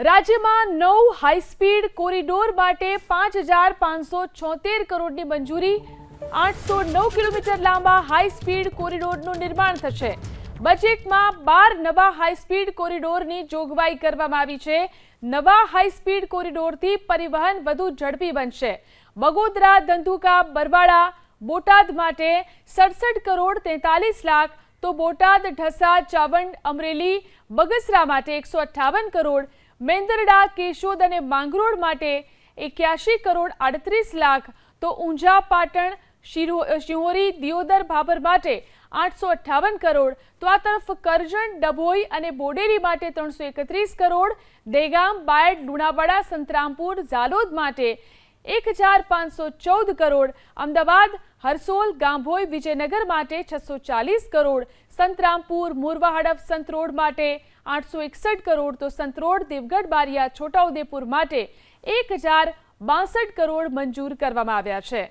રાજ્યમાં 9 high speed corridor માટે 5,576 કરોડની મંજૂરી। 809 કિલોમીટર લાંબા હાઈસ્પીડ કોરિડોરનું નિર્માણ થશે। બજેટમાં 12 નવા હાઈસ્પીડ કોરિડોરની જોગવાઈ કરવામાં આવી છે। નવા હાઈસ્પીડ કોરિડોરથી પરિવહન વધુ ઝડપી બનશે। બગોદરા, ધંધુકા, બરવાડા, બોટાદ માટે 67 કરોડ 43 લાખ, તો બોટાદ, ઢસા, ચાવંડ, અમરેલી, બગસરા માટે 158 કરોડ, મેંદરડા, કેશોદ અને માંગરોળ માટે 81 કરોડ 38 લાખ, તો ઊંઝા, પાટણ, શિહોરી, દિયોદર, ભાભર માટે 858 કરોડ, તો આ તરફ કરજણ, ડભોઈ અને બોડેલી માટે 331 કરોડ, દહેગામ, બાયડ, લુણાવાડા, સંતરામપુર, ઝાલોદ માટે 1,514 કરોડ, અમદાવાદ, હરસોલ, ગાંભોઈ, વિજયનગર માટે 640 કરોડ, સંતરામપુર, મોરવા, હડફ, સંતરોડ માટે 861 કરોડ, તો સંતરોડ, દેવગઢ, બારિયા, છોટાઉદેપુર માટે 1,062 કરોડ મંજૂર કરવામાં આવ્યા છે।